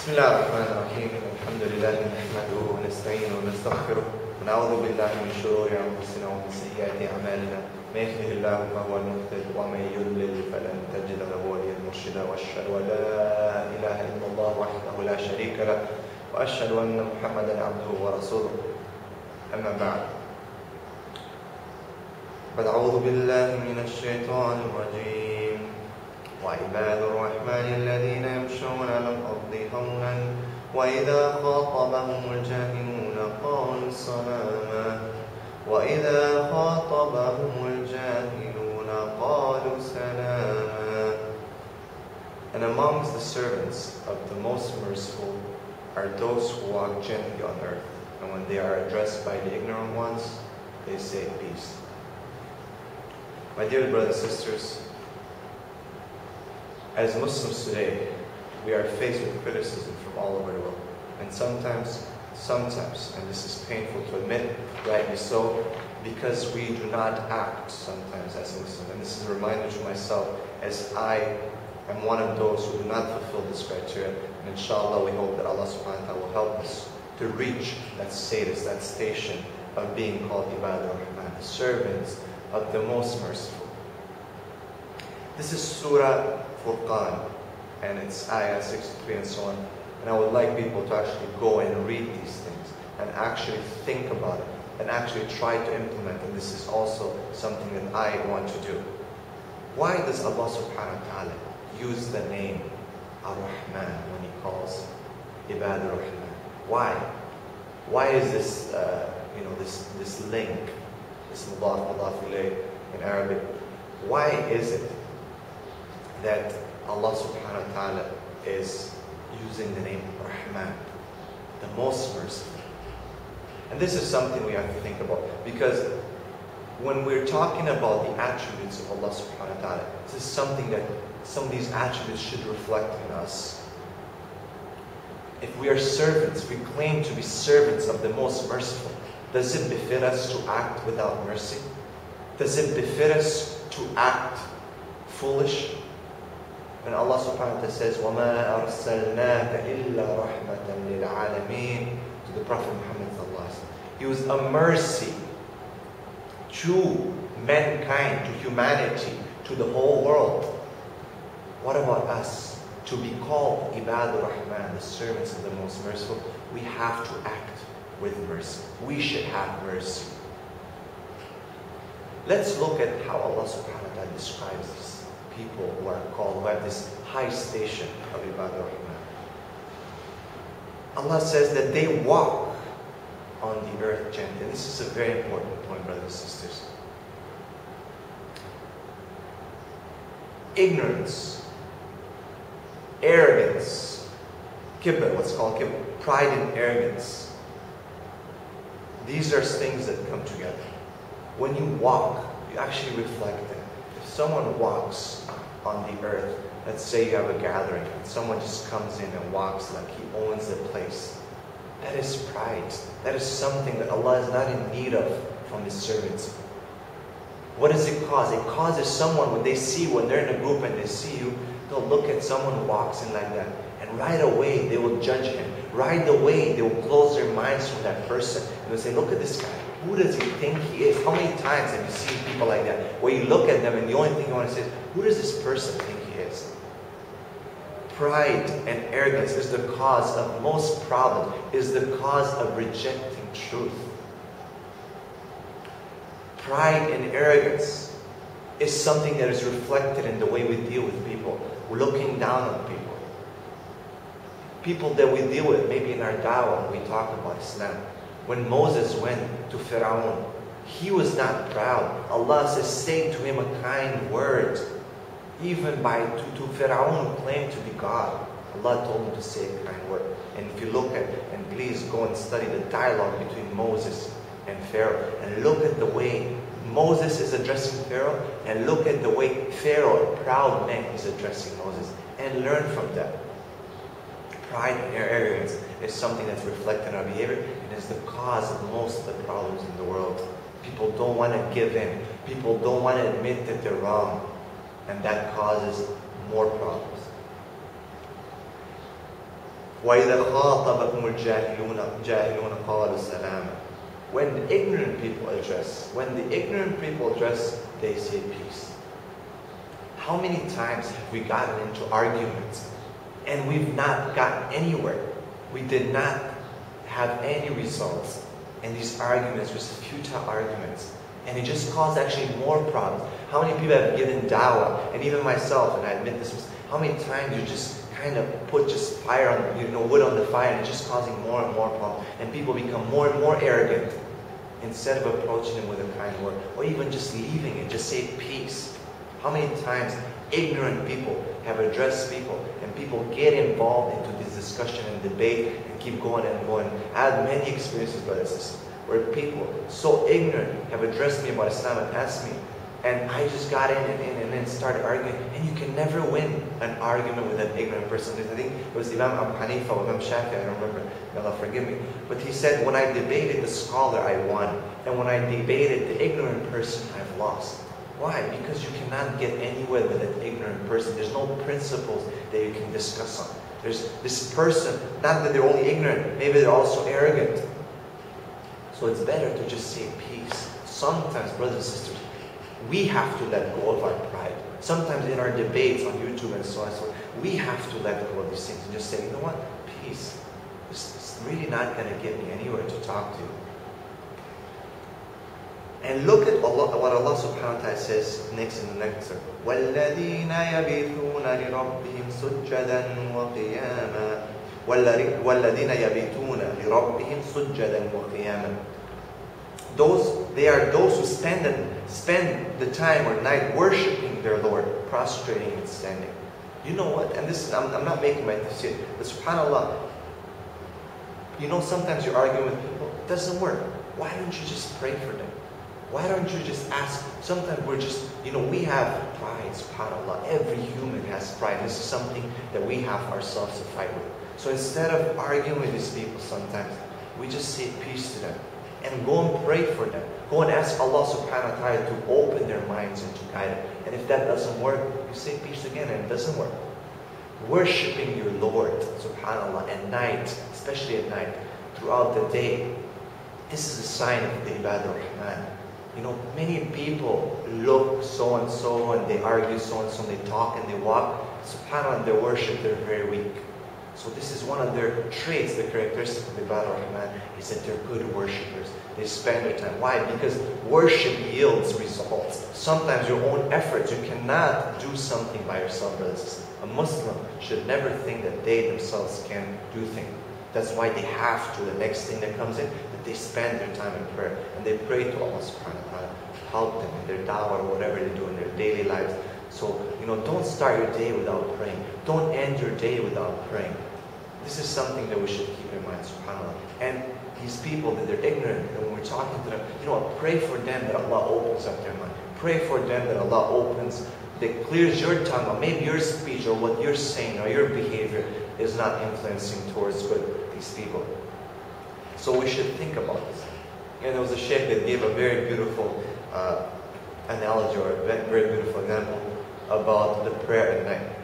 بسم الله الرحمن الرحيم. الحمد لله نحمده ونستعينه ونستغفره ونعوذ بالله من شرور انفسنا ومن سيئات اعمالنا. من يهده الله فهو المهتد ومن يضلل فلن تجد له وليا مرشدا. واشهد ان لا اله الا الله وحده لا شريك له واشهد ان محمدا عبده ورسوله. اما بعد فاعوذ بالله من الشيطان الرجيم. وعباد الرحمن الذين يمشون على الأرض هونا وإذا خاطبهم الجاهلون قالوا سلاما وإذا خاطبهم الجاهلون قالوا سلاما. And amongst the servants of the Most Merciful are those who walk gently on earth, and when they are addressed by the ignorant ones, they say peace. My dear brothers and sisters, as Muslims today, we are faced with criticism from all over the world. And sometimes, and this is painful to admit, rightly so, because we do not act sometimes as Muslims. And this is a reminder to myself, as I am one of those who do not fulfill this criteria. And inshallah, we hope that Allah subhanahu wa ta'ala will help us to reach that status, that station of being called Ibad al-Rahman, the servants of the Most Merciful. This is Surah Furqan, and it's ayah 63 and so on. And I would like people to actually go and read these things and actually think about it and actually try to implement. And this is also something that I want to do. Why does Allah subhanahu wa ta'ala use the name Ar-Rahman when He calls Ibad Ar-Rahman? Why? Why is this, this link, this mudaf ilayh in Arabic? Why is it that Allah subhanahu wa ta'ala is using the name Rahman, the Most Merciful? And this is something we have to think about, because when we're talking about the attributes of Allah subhanahu wa ta'ala, this is something that some of these attributes should reflect in us. If we are servants, we claim to be servants of the Most Merciful, does it befit us to act without mercy? Does it befit us to act foolish? When Allah subhanahu wa ta'ala says, وَمَا أَرْسَلْنَاكَ إِلَّا رَحْمَةً لِلْعَالَمِينَ, to the Prophet Muhammad sallallahu alaihi wasallam, he was a mercy to mankind, to humanity, to the whole world. What about us? To be called Ibad al-Rahman, the servants of the Most Merciful, we have to act with mercy. We should have mercy. Let's look at how Allah subhanahu wa ta'ala describes these people who are called, who have this high station of Ibad al-Rahman. Allah says that they walk on the earth gently. And this is a very important point, brothers and sisters. Ignorance, arrogance, kibr, what's called kibr, pride and arrogance. These are things that come together. When you walk, you actually reflect them. If someone walks on the earth, let's say you have a gathering and someone just comes in and walks like he owns the place, that is pride. That is something that Allah is not in need of from His servants. What does it cause? It causes someone, when they're in a group and they see you, they'll look at someone who walks in like that, and right away they will judge him. Right away they will close their minds from that person and they'll say, look at this guy. Who does he think he is? How many times have you seen people like that, where you look at them and the only thing you want to say is, who does this person think he is? Pride and arrogance is the cause of most problems, is the cause of rejecting truth. Pride and arrogance is something that is reflected in the way we deal with people. We're looking down on people. People that we deal with, maybe in our da'wah, when we talk about Islam. When Moses went to Pharaoh, he was not proud. Allah says, say to him a kind word. Even to Pharaoh who claimed to be God, Allah told him to say a kind word. And if you look at, and please go and study the dialogue between Moses and Pharaoh, and look at the way Moses is addressing Pharaoh, and look at the way Pharaoh, a proud man, is addressing Moses, and learn from that. Pride and arrogance is something that's reflected in our behavior, and is the cause of most of the problems in the world. People don't want to give in. People don't want to admit that they're wrong, and that causes more problems. وَإِذَا خَاطَبَهُمُ الْجَاهِلُونَ قَالُوا سَلَامًا. When the ignorant people address, they say peace. How many times have we gotten into arguments and we've not gotten anywhere? We did not have any results. And these arguments, just futile arguments. And it just caused actually more problems. How many people have given dawah, and even myself, and I admit this, how many times you just kind of put just fire on, wood on the fire, and it's just causing more and more problems. And people become more and more arrogant. Instead of approaching them with a kind word, or even just leaving it, just say peace. How many times ignorant people have addressed people, and people get involved into this discussion and debate and keep going and going. I had many experiences, brothers and sisters, where people so ignorant have addressed me about Islam and asked me, and I just got in and then started arguing. And you can never win an argument with an ignorant person. I think it was Imam Abu Hanifa or Imam Shafi, I don't remember, may Allah forgive me. But he said, when I debated the scholar, I won. And when I debated the ignorant person, I've lost. Why? Because you cannot get anywhere with an ignorant person. There's no principles that you can discuss on. There's this person, not that they're only ignorant, maybe they're also arrogant. So it's better to just say peace. Sometimes, brothers and sisters, we have to let go of our pride. Sometimes in our debates on YouTube and so on and so on, we have to let go of these things and just say, you know what? Peace. It's really not going to get me anywhere to talk to you. And look at what Allah subhanahu wa ta'ala says next in the next verse. وَالَّذِينَ يَبِيتُونَ لِرَبِّهِمْ سُجَّدًا وَقِيَامًا وَالَّذِينَ يَبِيتُونَ لِرَبِّهِمْ سُجَّدًا وَقِيَامًا. They are those who spend the time or night worshiping their Lord, prostrating and standing. You know what? And this, I'm not making my tafsir, but subhanAllah, sometimes you're arguing with people, it doesn't work. Why don't you just pray for them? Why don't you just ask? Sometimes we're just, we have pride, subhanAllah. Every human has pride. This is something that we have ourselves to fight with. So instead of arguing with these people sometimes, we just say peace to them. And go and pray for them. Go and ask Allah subhanahu wa ta'ala to open their minds and to guide them. And if that doesn't work, you say peace again and it doesn't work. Worshipping your Lord subhanAllah at night, especially at night, throughout the day, this is a sign of the ibadah rahman. Many people look so and so and they argue so and so and they talk and they walk. SubhanAllah, in their worship, they're very weak. So this is one of their traits, the characteristic of the Ibadah Rahman, is that they're good worshippers. They spend their time. Why? Because worship yields results. Sometimes your own efforts, you cannot do something by yourself, brothers. A Muslim should never think that they themselves can do things. That's why they have to. The next thing that comes in, that they spend their time in prayer. And they pray to Allah subhanahu wa ta'ala to help them in their da'wah or whatever they do in their daily lives. So, don't start your day without praying. Don't end your day without praying. This is something that we should keep in mind, subhanAllah. And these people, that they're ignorant, and when we're talking to them, pray for them that Allah opens up their mind. Pray for them that Allah that clears your tongue, or maybe your speech, or what you're saying, or your behavior is not influencing towards good, these people. So we should think about this. And there was a sheikh that gave a very beautiful analogy, or a very beautiful example about the prayer at night.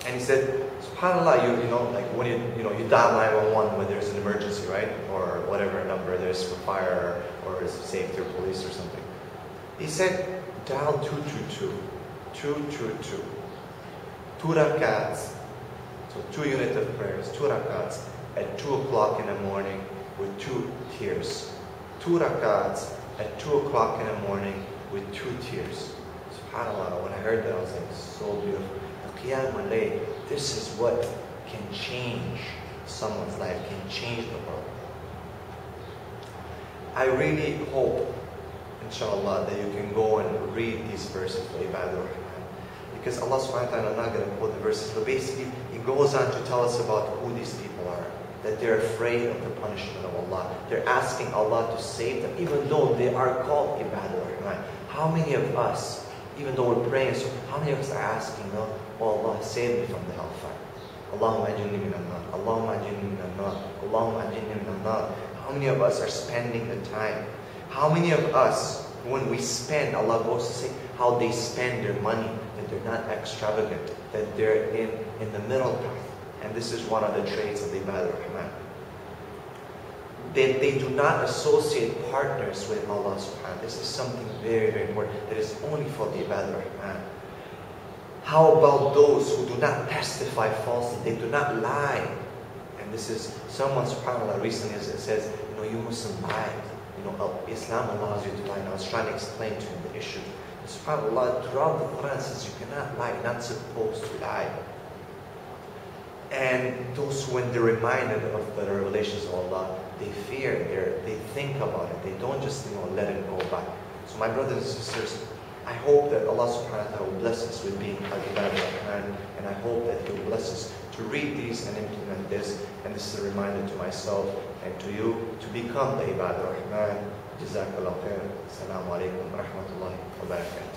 And he said, SubhanAllah, like when you dial 911 when there's an emergency, right? Or whatever number there's for fire or safety or police or something. He said, dial 222. 222. 2 rakats. So 2 units of prayers, 2 rakats at 2 o'clock in the morning with 2 tears. 2 rakats at 2 o'clock in the morning with 2 tears. SubhanAllah, when I heard that, I was like, so beautiful. Qiyamul Layl, this is what can change someone's life, can change the world. I really hope, inshallah, that you can go and read these verses for Ibadah Rahman. Because Allah subhanahu wa ta'ala, I'm not going to quote the verses, but basically, He goes on to tell us about who these people are. That they're afraid of the punishment of Allah. They're asking Allah to save them, even though they are called Ibadah Rahman. How many of us, even though we're praying, so how many of us are asking, oh Allah, save me from the hellfire. Allahumma ajinni min al-nar. Allahumma ajinni min al-nar. Allahumma ajinni min al-nar. How many of us are spending the time? How many of us, when we spend, Allah goes to say how they spend their money, that they're not extravagant, that they're in the middle path. and this is one of the traits of the Ibadur Rahman. They do not associate partners with Allah subhanahu wa ta'ala. This is something very, very important that is only for the Ibadur Rahman. How about those who do not testify falsely? They do not lie. And this is, someone subhanAllah recently says, you mustn't lie. Islam allows you to lie. And I was trying to explain to him the issue. And subhanAllah, throughout the Quran says you cannot lie, you're not supposed to lie. And those, when they're reminded of the revelations of Allah, they fear, they think about it. They don't just let it go by. So my brothers and sisters, I hope that Allah subhanahu wa ta'ala will bless us with being al-Ibadur Rahman, and I hope that He will bless us to read these and implement this. And this is a reminder to myself and to you to become the Ibadur Rahman. Jazakallah khair. Assalamu alaikum wa rahmatullahi wa barakatuh.